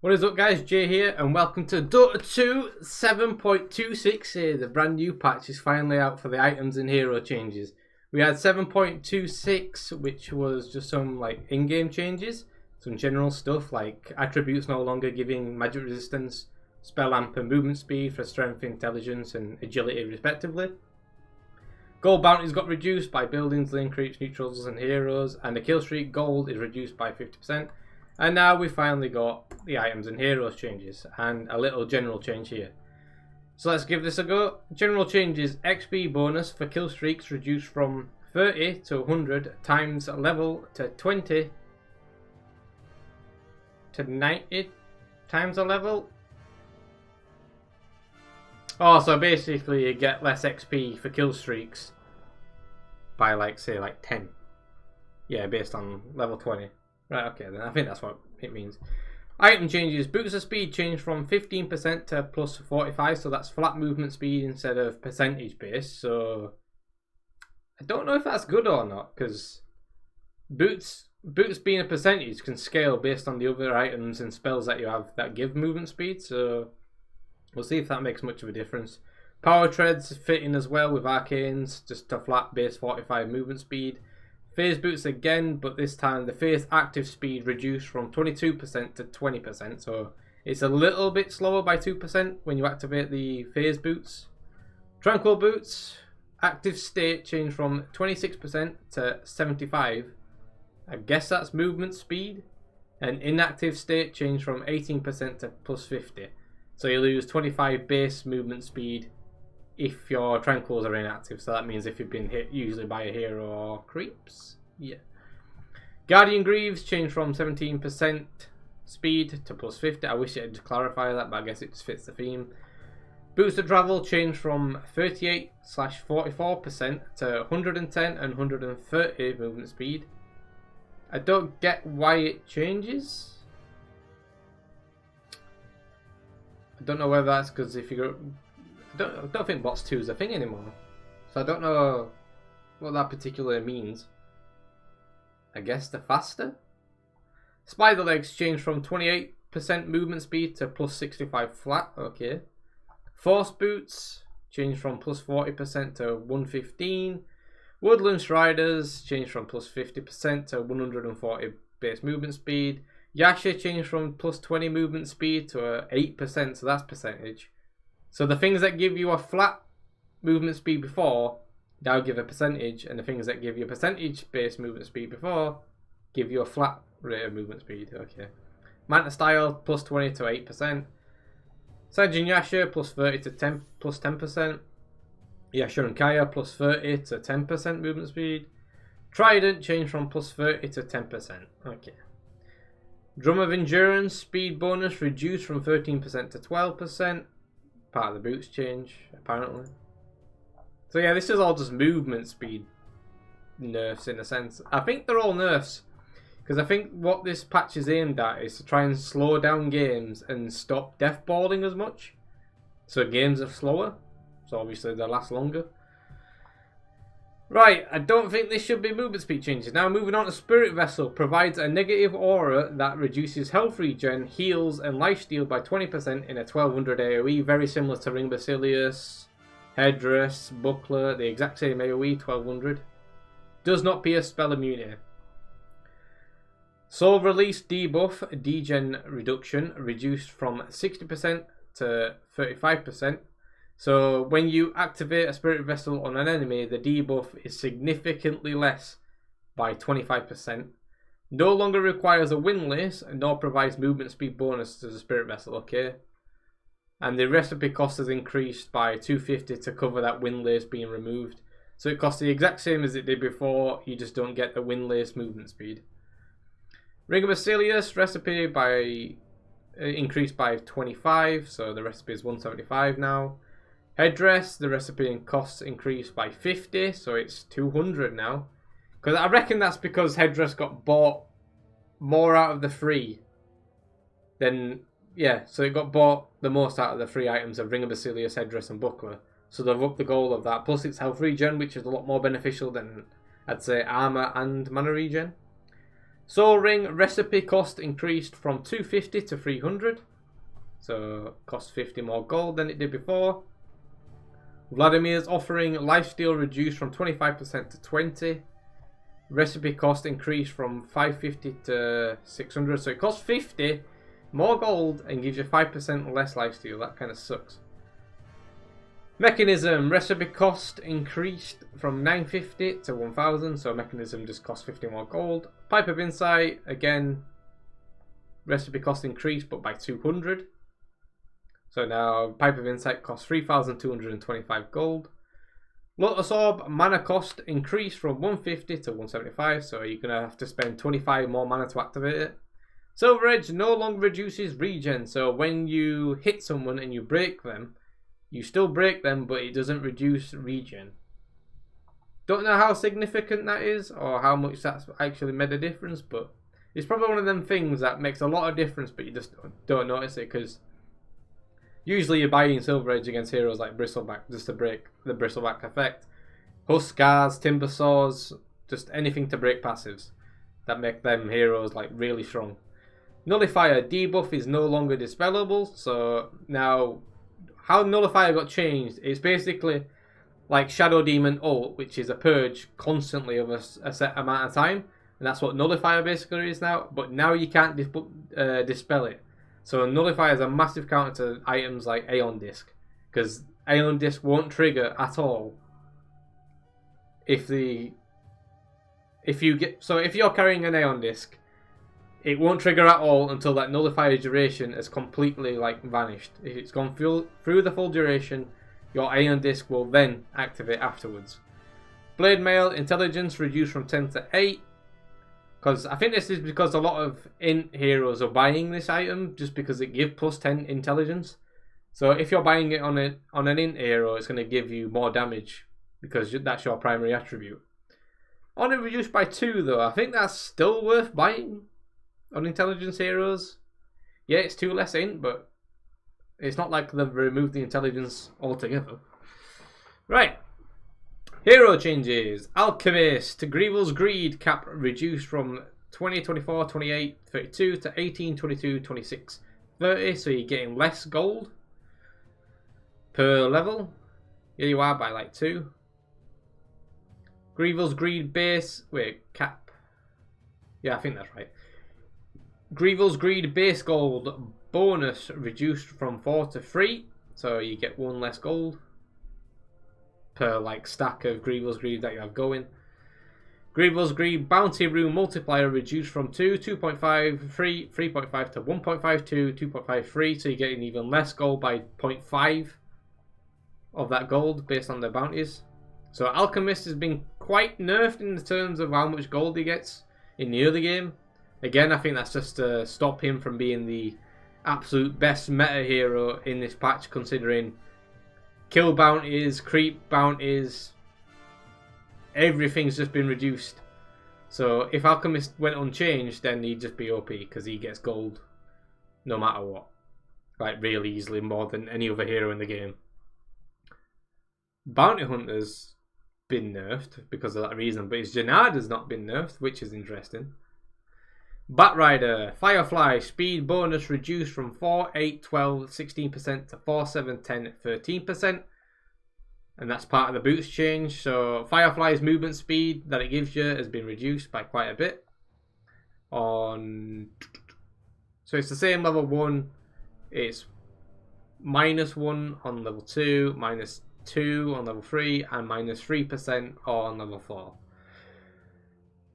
What is up guys, Jay here and welcome to Dota 2 7.26 here. The brand new patch is finally out for the items and hero changes. We had 7.26 which was just some like in-game changes, some general stuff like attributes no longer giving magic resistance, spell amp and movement speed for strength, intelligence and agility respectively. Gold bounties got reduced by buildings, lane creeps, neutrals and heroes, and the kill streak gold is reduced by 50%. And now we finally got the items and heroes changes and a little general change here. So let's give this a go. General changes: XP bonus for kill streaks reduced from 30 to 100 times level to 20 to 90 times a level. Oh, so basically you get less XP for kill streaks by like 10. Yeah, based on level 20. Right, okay, then I think that's what it means. Item changes. Boots of speed change from 15% to plus 45, so that's flat movement speed instead of percentage based. So I don't know if that's good or not, because boots being a percentage can scale based on the other items and spells that you have that give movement speed. So we'll see if that makes much of a difference. Power treads fit in as well with arcanes, just a flat base 45 movement speed. Phase boots again, but this time the phase active speed reduced from 22% to 20%, so it's a little bit slower by 2% when you activate the phase boots. Tranquil boots, active state changed from 26% to 75%. I guess that's movement speed. And inactive state changed from 18% to plus 50%. So you lose 25 base movement speed if your tranquils are inactive, so that means if you've been hit usually by a hero or creeps. Yeah. Guardian Greaves changed from 17% speed to plus 50. I wish it had clarified that, but I guess it just fits the theme. Boots of travel changed from 38/44% to 110 and 130 movement speed. I don't get why it changes. I don't know whether that's because if you go, I don't think bots 2 is a thing anymore, so I don't know what that particularly means. I guess the faster. Spider legs changed from 28% movement speed to plus 65 flat. Okay. Force boots changed from plus 40% to 115. Woodland striders changed from plus 50% to 140 base movement speed. Yasha changed from plus 20 movement speed to 8%, so that's percentage. So the things that give you a flat movement speed before now give a percentage, and the things that give you a percentage based movement speed before give you a flat rate of movement speed. Okay. Manta style plus 20 to 8%. Sanjin Yasha plus 30 to 10 plus 10%. Yasha and Kaya plus 30 to 10% movement speed. Trident changed from plus 30 to 10%. Okay. Drum of Endurance speed bonus reduced from 13% to 12%. Part of the boots change, apparently. So yeah, this is all just movement speed nerfs in a sense. I think they're all nerfs, because I think what this patch is aimed at is to try and slow down games and stop deathballing as much. So games are slower, so obviously they'll last longer. Right, I don't think this should be movement speed changes. Now moving on to Spirit Vessel, provides a negative aura that reduces health regen, heals and lifesteal by 20% in a 1200 AoE, very similar to Ring Basilius, Headdress, Buckler, the exact same AoE, 1200. Does not pierce spell immunity. Soul Release debuff, degen reduction, reduced from 60% to 35%. So when you activate a Spirit Vessel on an enemy, the debuff is significantly less by 25%. No longer requires a windlace, nor provides movement speed bonus to the Spirit Vessel, okay? And the recipe cost has increased by 250 to cover that windlace being removed. So it costs the exact same as it did before, you just don't get the windlace movement speed. Ring of Basilius recipe by increased by 25, so the recipe is 175 now. Headdress, the recipe and costs increased by 50, so it's 200 now. Because I reckon that's because Headdress got bought more out of the free than, yeah, so it got bought the most out of the free items of Ring of Basilius, Headdress and Buckler. So they've upped the goal of that. Plus it's health regen, which is a lot more beneficial than, I'd say, armor and mana regen. Soul Ring recipe cost increased from 250 to 300. So cost 50 more gold than it did before. Vladimir's offering lifesteal reduced from 25% to 20. Recipe cost increased from 550 to 600. So it costs 50 more gold and gives you 5% less lifesteal. That kind of sucks. Mechanism recipe cost increased from 950 to 1000. So mechanism just costs 50 more gold. Pipe of Insight, again, recipe cost increased but by 200. So now Pipe of Insight costs 3,225 gold. Lotus Orb mana cost increased from 150 to 175, so you're going to have to spend 25 more mana to activate it. Silver Edge no longer reduces regen, so when you hit someone and you break them, you still break them, but it doesn't reduce regen. Don't know how significant that is, or how much that's actually made a difference, but it's probably one of them things that makes a lot of difference, but you just don't notice it, because usually you're buying Silver Edge against heroes like Bristleback just to break the Bristleback effect. Huskars, Timber Saws, just anything to break passives that make them heroes like really strong. Nullifier debuff is no longer dispellable, so now how Nullifier got changed, it's basically like Shadow Demon ult, which is a purge constantly of a set amount of time, and that's what Nullifier basically is now, but now you can't dispel it. So Nullifier is a massive counter to items like Aeon Disc, because Aeon Disc won't trigger at all if you're carrying an Aeon Disc, it won't trigger at all until that Nullifier duration has completely vanished. If it's gone through the full duration, your Aeon Disc will then activate afterwards. Blade Mail intelligence reduced from 10 to 8. Because I think this is because a lot of int heroes are buying this item just because it gives plus 10 intelligence. So if you're buying it on an int hero, it's going to give you more damage because that's your primary attribute. On it reduced by 2 though, I think that's still worth buying on intelligence heroes. Yeah, it's 2 less int, but it's not like they've removed the intelligence altogether. Right. Hero changes. Alchemist. Grievel's Greed cap reduced from 20, 24, 28, 32 to 18, 22, 26, 30. So you're getting less gold per level. Here you are by 2. Grievel's Greed base. Wait, cap. Yeah, I think that's right. Grievel's Greed base gold bonus reduced from 4 to 3. So you get 1 less gold per stack of Grievel's Greed that you have going. Grievel's Greed bounty room multiplier reduced from 2, 2.5, 3, 3.5 to 1.52, 2.53, so you're getting even less gold by 0.5 of that gold based on the bounties. So Alchemist has been quite nerfed in the terms of how much gold he gets in the early game. Again, I think that's just to stop him from being the absolute best meta hero in this patch, considering kill bounties, creep bounties, everything's just been reduced. So if Alchemist went unchanged, then he'd just be OP because he gets gold no matter what. Really easily, more than any other hero in the game. Bounty Hunter's been nerfed because of that reason, but his Janard has not been nerfed, which is interesting. Batrider, Firefly, speed bonus reduced from 4, 8, 12, 16% to 4, 7, 10, 13%. And that's part of the boots change. So Firefly's movement speed that it gives you has been reduced by quite a bit. So it's the same level 1. It's -1 on level 2, -2 on level 3, and -3% on level 4.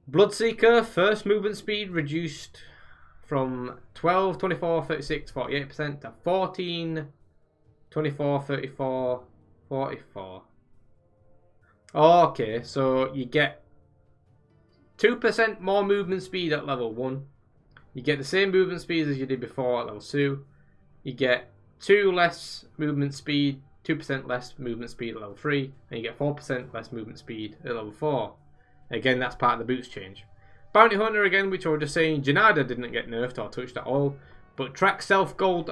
Bloodseeker, first movement speed reduced from 12, 24, 36, 48% to 14, 24, 34, 44. Okay, so you get 2% more movement speed at level 1. You get the same movement speed as you did before at level 2. You get 2 less movement speed, 2% less movement speed at level 3, and you get 4% less movement speed at level 4. Again, that's part of the boots change. Bounty Hunter, again, which I was just saying, Janada didn't get nerfed or touched at all, but track self gold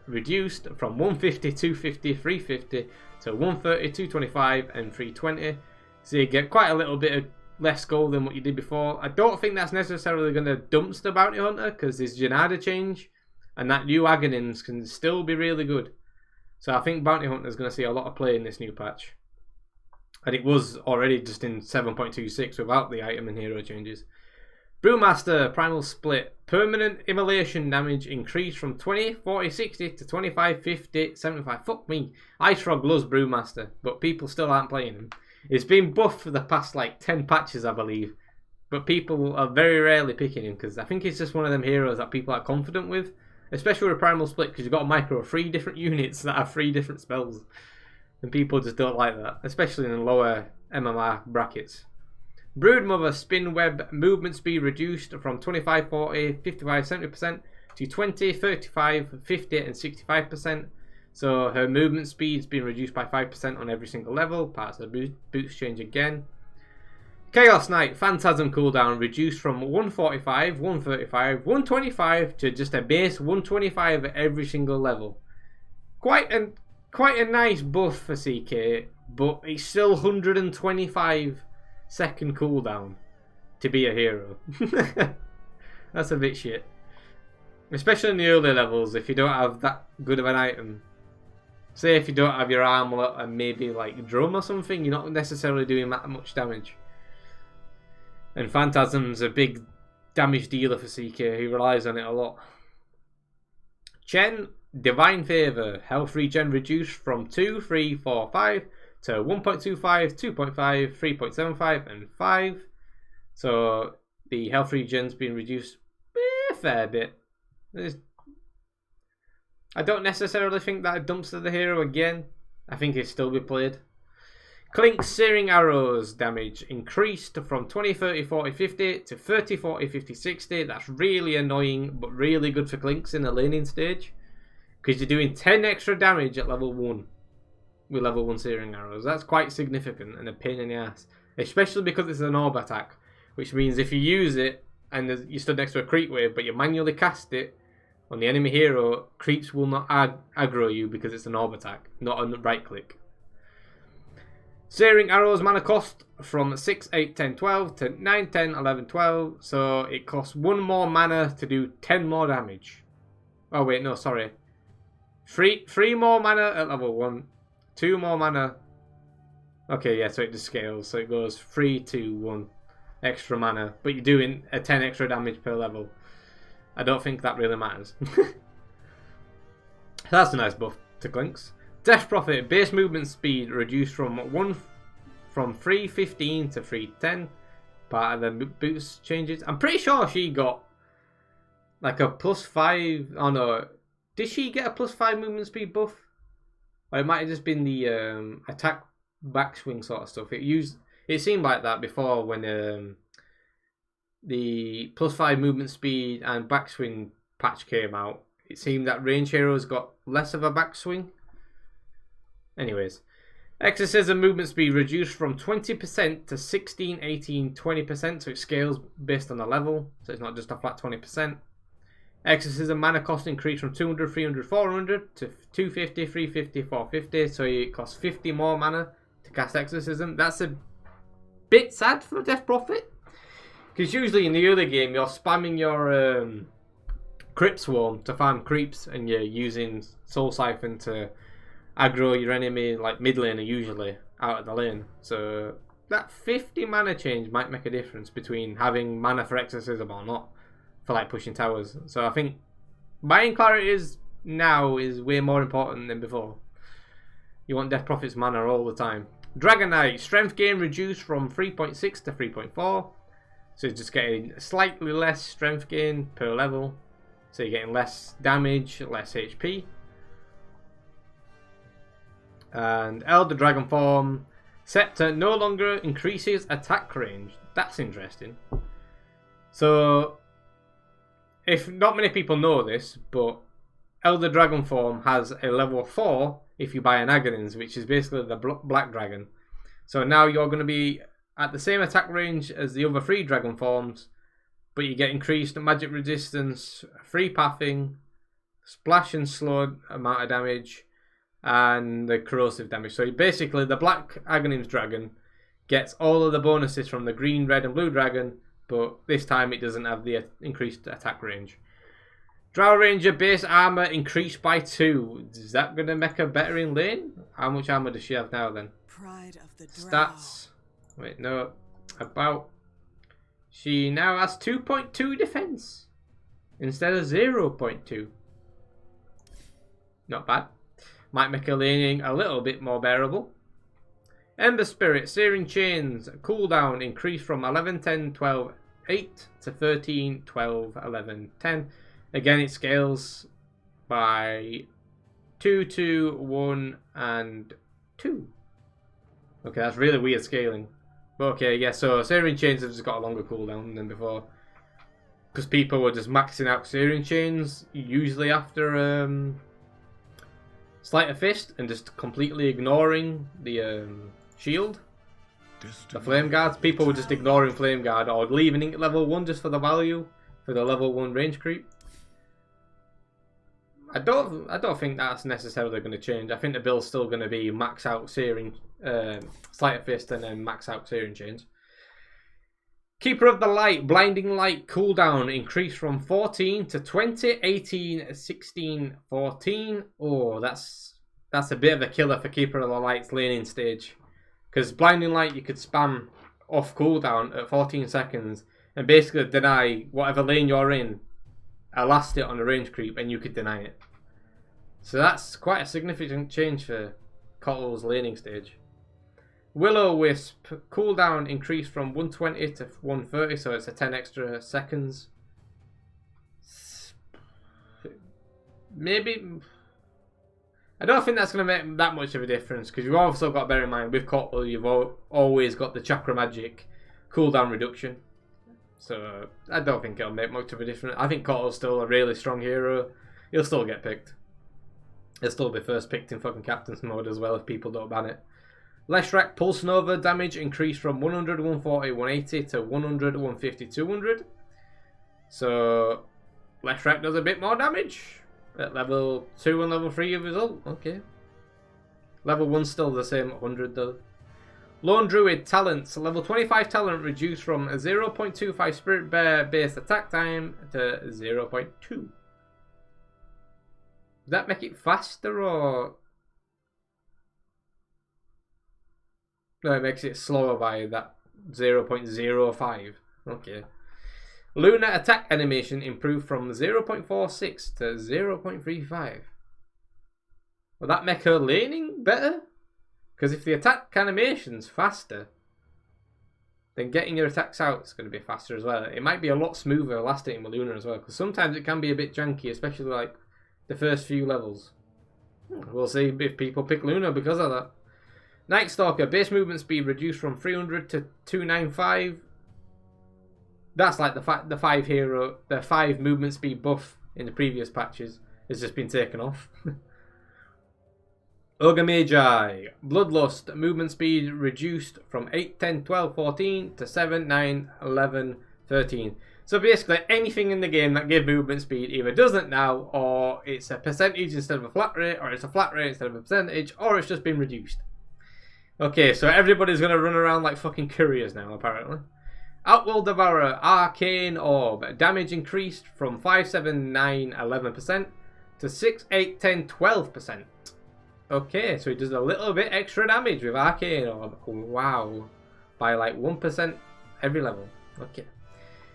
reduced from 150, 250, 350 to 130, 225 and 320. So you get quite a little bit of less gold than what you did before. I don't think that's necessarily going to dumpster Bounty Hunter because there's Janada change and that new Aghanim's can still be really good. So I think Bounty Hunter is going to see a lot of play in this new patch. And it was already just in 7.26 without the item and hero changes. Brewmaster Primal Split. Permanent immolation damage increased from 20, 40, 60 to 25, 50, 75. Fuck me. Ice Frog loves Brewmaster, but people still aren't playing him. It's been buffed for the past like 10 patches, I believe. But people are very rarely picking him because I think it's just one of them heroes that people are confident with. Especially with Primal Split because you've got a micro of 3 different units that have 3 different spells. And people just don't like that. Especially in the lower MMR brackets. Broodmother Spin Web movement speed reduced from 25, 40, 55, 70% to 20, 35, 50 and 65%. So her movement speed's been reduced by 5% on every single level. Parts of the boots change again. Chaos Knight Phantasm cooldown reduced from 145, 135, 125 to just a base 125 at every single level. Quite a nice buff for CK, but it's still 125 second cooldown to be a hero. That's a bit shit. Especially in the early levels if you don't have that good of an item. Say if you don't have your armlet and maybe like drum or something, you're not necessarily doing that much damage. And Phantasm's a big damage dealer for CK. He relies on it a lot. Chen, Divine Favour. Health regen reduced from 2, 3, 4, 5 to 1.25, 2.5, 3.75 and 5. So the health regen's been reduced a fair bit. I don't necessarily think that dumps the hero again. I think he'll still be played. Clink's Searing Arrows damage increased from 20, 30, 40, 50 to 30, 40, 50, 60. That's really annoying, but really good for Clinks in the laning stage. Because you're doing 10 extra damage at level 1 with level 1 Searing Arrows. That's quite significant and a pain in the ass. Especially because it's an orb attack. Which means if you use it and you stood next to a creep wave, but you manually cast it on the enemy hero, creeps will not aggro you because it's an orb attack, not a right click. Searing Arrows mana cost from 6, 8, 10, 12 to 9, 10, 11, 12. So it costs 1 more mana to do 10 more damage. Oh wait, no, sorry. 3 more mana at level 1. 2 more mana. Okay, yeah, so it just scales. So it goes 3, 2, 1 extra mana. But you're doing a 10 extra damage per level. I don't think that really matters. That's a nice buff to Clinks. Death Prophet, base movement speed reduced from 315 to 310. Part of the boots changes. I'm pretty sure she got like a +5. Oh no, did she get a +5 movement speed buff? Or it might have just been the attack backswing sort of stuff. It seemed like that before when the +5 movement speed and backswing patch came out. It seemed that range heroes got less of a backswing. Anyways, Exorcism movement speed reduced from 20% to 16, 18, 20%, so it scales based on the level, so it's not just a flat 20%. Exorcism mana cost increased from 200, 300, 400 to 250, 350, 450, so it costs 50 more mana to cast Exorcism. That's a bit sad for Death Prophet, because usually in the early game you're spamming your Crypt Swarm to farm creeps and you're using Soul Siphon to aggro your enemy, like mid laner usually, out of the lane. So that 50 mana change might make a difference between having mana for Exorcism or not, for like pushing towers. So I think buying clarity now is way more important than before. You want Death Prophet's mana all the time. Dragon Knight, strength gain reduced from 3.6 to 3.4. So it's just getting slightly less strength gain per level. So you're getting less damage, less HP. And Elder Dragon Form, Scepter no longer increases attack range. That's interesting. So, if not many people know this, but Elder Dragon Form has a level 4 if you buy an Aghanim's, which is basically the Black Dragon. So now you're going to be at the same attack range as the other 3 Dragon Forms, but you get increased magic resistance, free pathing, splash and slow amount of damage, and the corrosive damage. So basically the Black Aghanim's Dragon gets all of the bonuses from the green, red and blue dragon, but this time it doesn't have the increased attack range. Drow Ranger base armor increased by 2. Is that going to make her better in lane? How much armor does she have now then? Pride of the Stats. Wait, no. About. She now has 2.2 defense instead of 0.2. Not bad. Might make her laning a little bit more bearable. Ember Spirit, Searing Chains, cooldown increased from 11, 10, 12, 8 to 13, 12, 11, 10. Again, it scales by 2, 2, 1, and 2. Okay, that's really weird scaling. But okay, yeah, so Searing Chains have just got a longer cooldown than before. Because people were just maxing out Searing Chains, usually after Sleight of Fist, and just completely ignoring the shield. The Flame Guards, people were just ignoring Flame Guard or leaving it at level 1 just for the value, for the level 1 range creep. I don't think that's necessarily going to change. I think the build's still going to be max out Searing, Sleight of Fist and then max out Searing Chains. Keeper of the Light, Blinding Light cooldown increased from 14 to 20, 18, 16, 14. Oh, that's a bit of a killer for Keeper of the Light's laning stage. Because Blinding Light you could spam off cooldown at 14 seconds and basically deny whatever lane you're in. Last it on a range creep and you could deny it. So that's quite a significant change for Kotl's laning stage. Will-O-Wisp cooldown increased from 120 to 130, so it's a 10 extra seconds. Maybe I don't think that's going to make that much of a difference because you've also got to bear in mind with Kotl you've always got the Chakra Magic cooldown reduction. So I don't think it'll make much of a difference. I think Kotl's still a really strong hero. He'll still get picked. He'll still be first picked in fucking Captain's mode as well if people don't ban it. Leshrac Pulse Nova damage increased from 100, 140, 180 to 100, 150, 200. So Leshrac does a bit more damage at level 2 and level 3 of his ult. Okay. Level 1's still the same at 100 though. Lone Druid talents, level 25 talent reduced from 0.25 Spirit Bear based attack time to 0.2. Does that make it faster or? No, it makes it slower by that 0.05. Okay. Luna attack animation improved from 0.46 to 0.35. Will that make her laning better? Because if the attack animation's faster, then getting your attacks out is going to be faster as well. It might be a lot smoother last hitting with Luna as well, because sometimes it can be a bit janky, especially like the first few levels. We'll see if people pick Luna because of that. Night Stalker, base movement speed reduced from 300 to 295. That's like the 5 movement speed buff in the previous patches has just been taken off. Ogre Magi, Bloodlust, movement speed reduced from 8, 10, 12, 14 to 7, 9, 11, 13. So basically anything in the game that gives movement speed either doesn't now, or it's a percentage instead of a flat rate, or it's a flat rate instead of a percentage, or it's just been reduced. Okay, so everybody's going to run around like fucking couriers now apparently. Outworld Devourer, Arcane Orb, damage increased from 5, 7, 9, 11% to 6, 8, 10, 12%. Okay, so it does a little bit extra damage with Arcane Orb. Wow. By like 1% every level. Okay.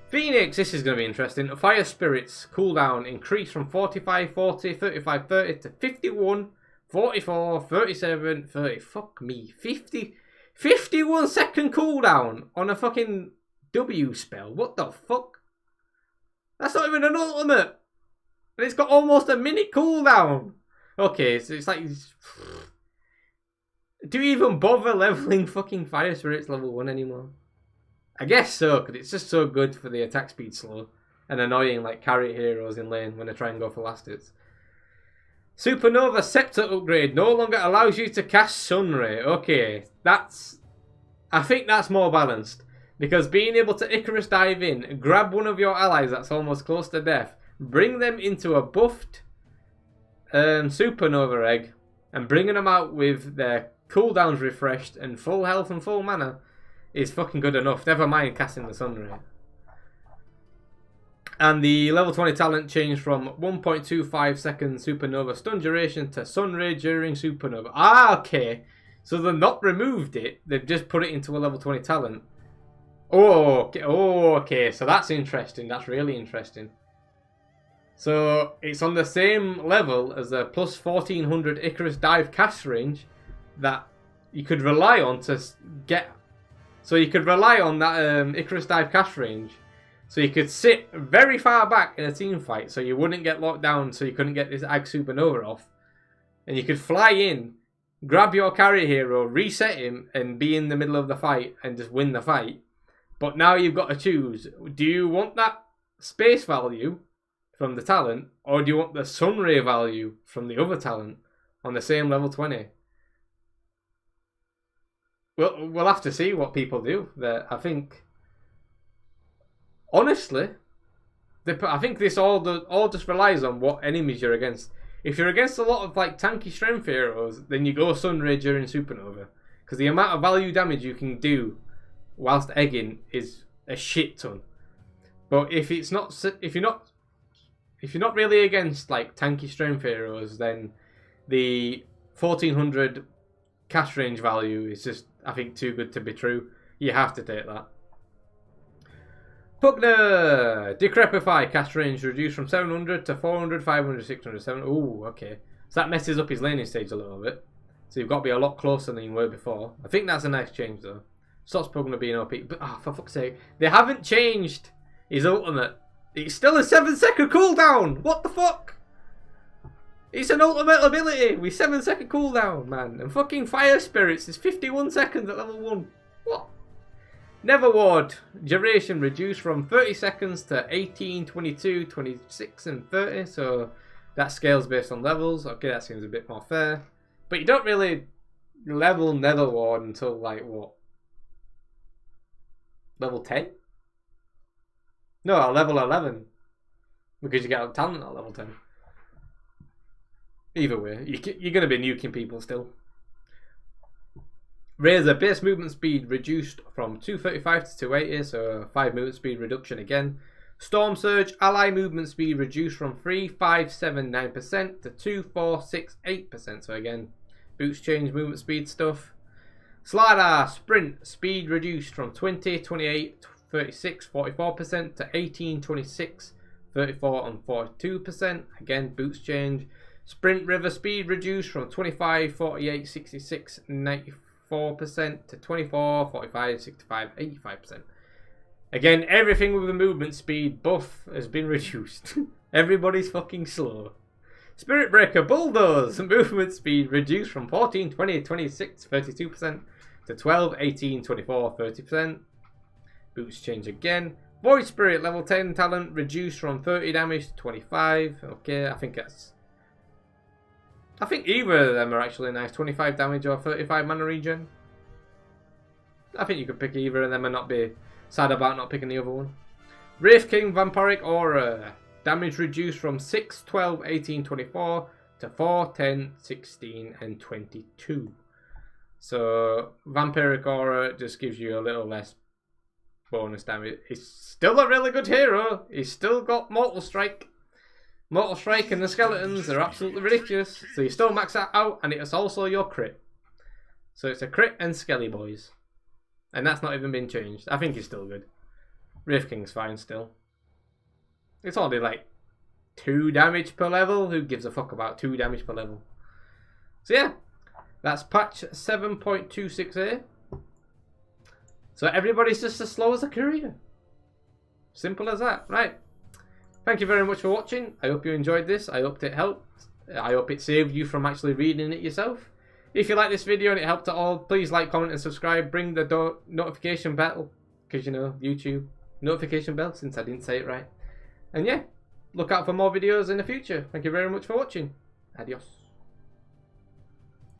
Phoenix, this is going to be interesting. Fire Spirits, cooldown increased from 45, 40, 35, 30 to 51, 44, 37, 30. Fuck me. 51 second cooldown on a fucking W spell. What the fuck? That's not even an ultimate. And it's got almost a minute cooldown. Okay, so it's like, do you even bother leveling fucking Fire Spirits level 1 anymore? I guess so, because it's just so good for the attack speed slow and annoying like carry heroes in lane when they try and go for last hits. Supernova Scepter upgrade no longer allows you to cast Sunray. Okay, I think that's more balanced, because being able to Icarus dive in, grab one of your allies that's almost close to death, bring them into a buffed Supernova egg and bringing them out with their cooldowns refreshed and full health and full mana is fucking good enough. Never mind casting the Sun Ray. And the level 20 talent changed from 1.25 second supernova stun duration to Sun Ray during supernova. Ah, okay. So they've not removed it. They've just put it into a level 20 talent. Oh, okay. Oh, okay. So that's interesting. That's really interesting. So it's on the same level as the plus 1400 Icarus dive cast range that you could rely on to get. So you could rely on that Icarus dive cast range. So you could sit very far back in a team fight so you wouldn't get locked down, so you couldn't get this Ag Supernova off. And you could fly in, grab your carry hero, reset him, and be in the middle of the fight and just win the fight. But now you've got to choose. Do you want that space value from the talent, or do you want the Sun Ray value from the other talent on the same level 20? We'll have to see what people do. I think... Honestly, I think this all just relies on what enemies you're against. If you're against a lot of like tanky strength heroes, then you go Sun Ray during Supernova, because the amount of value damage you can do whilst egging is a shit ton. But if you're not really against like tanky strength heroes, then the 1400 cast range value is just, I think, too good to be true. You have to take that. Pugner! Decrepify cast range reduced from 700 to 400, 500, 600, 700. Ooh, okay. So that messes up his laning stage a little bit. So you've got to be a lot closer than you were before. I think that's a nice change though. Stops Pugner being OP. But for fuck's sake, they haven't changed his ultimate. It's still a 7-second cooldown! What the fuck? It's an ultimate ability with 7-second cooldown, man. And fucking Fire Spirits is 51 seconds at level 1. What? Never Ward, duration reduced from 30 seconds to 18, 22, 26 and 30, so that scales based on levels. Okay, that seems a bit more fair. But you don't really level Nether Ward until like what? Level 10? No, level 11. Because you get a talent at level 10. Either way, you're going to be nuking people still. Razor base movement speed reduced from 235 to 280, so 5 movement speed reduction again. Storm Surge ally movement speed reduced from 3579% to 2468%, so again, boots change movement speed stuff. Slider sprint speed reduced from 20, 28, 36, 44% to 18, 26, 34 and 42%, again boots change. Sprint river speed reduced from 25, 48, 66, 94% to 24, 45, 65, 85%. Again, everything with the movement speed buff has been reduced. Everybody's fucking slow. Spirit Breaker Bulldoze movement speed reduced from 14, 20, 26, 32% to 12, 18, 24, 30%. Boots change again. Void Spirit level 10 talent reduced from 30 damage to 25. Okay, I think either of them are actually nice. 25 damage or 35 mana regen. I think you could pick either of them and not be sad about not picking the other one. Wraith King Vampiric Aura. Damage reduced from 6, 12, 18, 24 to 4, 10, 16 and 22. So Vampiric Aura just gives you a little less bonus damage. He's still a really good hero. He's still got Mortal Strike. Mortal Strike and the skeletons are absolutely ridiculous. So you still max that out, and it's also your crit. So it's a crit and skelly boys. And that's not even been changed. I think he's still good. Wraith King's fine still. It's only like 2 damage per level. Who gives a fuck about 2 damage per level? So yeah, that's patch 7.26a. So everybody's just as slow as a courier. Simple as that. Right. Thank you very much for watching. I hope you enjoyed this. I hope it helped. I hope it saved you from actually reading it yourself. If you like this video and it helped at all, please like, comment and subscribe. Bring the notification bell, because you know, YouTube. Notification bell, since I didn't say it right. And yeah, look out for more videos in the future. Thank you very much for watching. Adios.